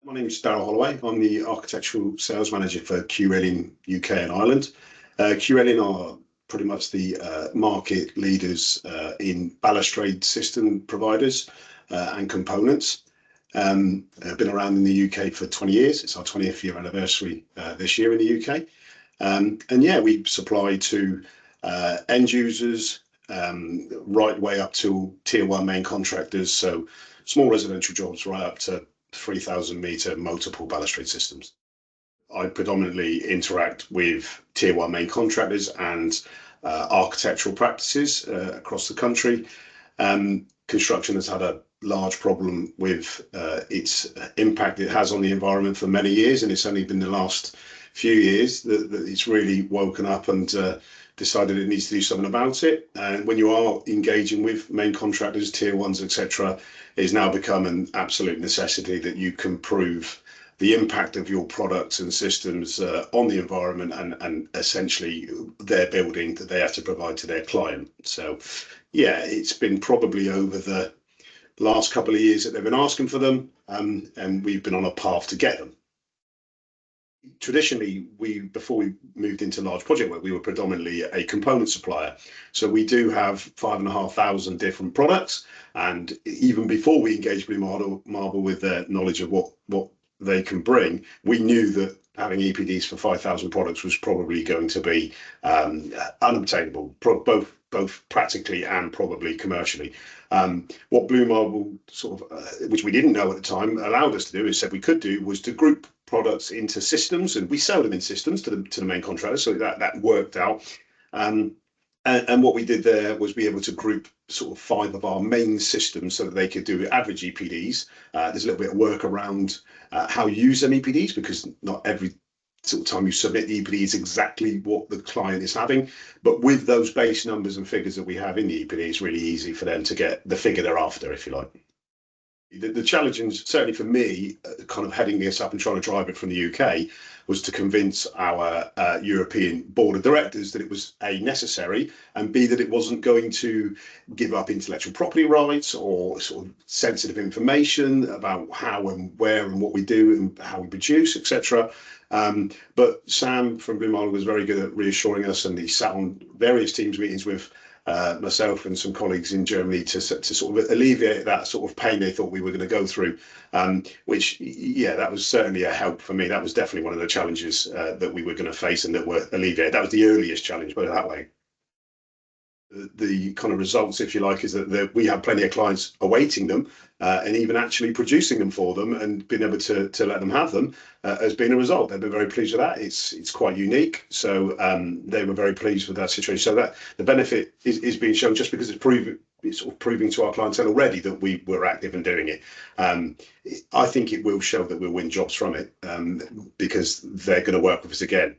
My name is Darryl Holloway. I'm the architectural sales manager for QL UK and Ireland. QL are pretty much the market leaders in balustrade system providers and components. I've been around in the UK for 20 years. It's our 20th year anniversary this year in the UK. And yeah, we supply to end users right way up to tier one main contractors. So small residential jobs right up to 3,000 metre multiple balustrade systems. I predominantly interact with tier one main contractors and architectural practices across the country. Construction has had a large problem with its impact it has on the environment for many years, and it's only been the last few years that it's really woken up and decided it needs to do something about it. And when you are engaging with main contractors, tier ones, etc., it's now become an absolute necessity that you can prove the impact of your products and systems on the environment and essentially their building that they have to provide to their client. So yeah, it's been probably over the last couple of years that they've been asking for them, and we've been on a path to get them. Traditionally, before we moved into large project work, we were predominantly a component supplier. So we do have 5,500 different products, and even before we engaged Blue Marble with their knowledge of what they can bring, we knew that having EPDs for 5,000 products was probably going to be unobtainable, both practically and probably commercially. What Blue Marble which we didn't know at the time, allowed us to do, is said we could do, was to group products into systems, and we sell them in systems to the main contractors, so that worked out. And what we did there was be able to group sort of 5 of our main systems so that they could do average EPDs. There's a little bit of work around how you use them EPDs, because not every sort of time you submit the EPD is exactly what the client is having. But with those base numbers and figures that we have in the EPD, it's really easy for them to get the figure they're after, if you like. The challenge, and certainly for me, kind of heading this up and trying to drive it from the UK, was to convince our European board of directors that it was A, necessary, and B, that it wasn't going to give up intellectual property rights or sort of sensitive information about how and where and what we do and how we produce, etc. But Sam from Blue Marble was very good at reassuring us, and he sat on various teams meetings with myself and some colleagues in Germany to sort of alleviate that sort of pain they thought we were going to go through, which, yeah, that was certainly a help for me. That was definitely one of the challenges that we were going to face and that were alleviated. That was the earliest challenge, put it that way. The kind of results, if you like, is that we have plenty of clients awaiting them and even actually producing them for them and being able to let them have them has been a result. They've been very pleased with that. It's quite unique. So they were very pleased with that situation. So that the benefit is being shown just because it's sort of proving to our clientele already that we were active in doing it. I think it will show that we'll win jobs from it because they're going to work with us again.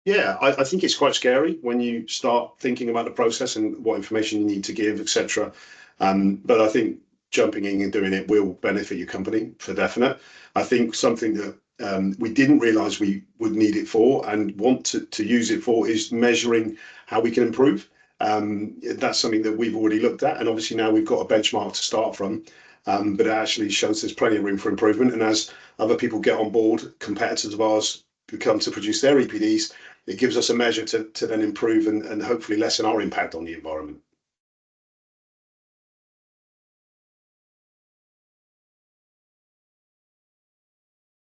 Yeah, I think it's quite scary when you start thinking about the process and what information you need to give, etc. But I think jumping in and doing it will benefit your company for definite. I think something that we didn't realise we would need it for and want to use it for is measuring how we can improve. That's something that we've already looked at, and obviously now we've got a benchmark to start from. But it actually shows there's plenty of room for improvement, and as other people get on board, competitors of ours who come to produce their EPDs, it gives us a measure to then improve and hopefully lessen our impact on the environment.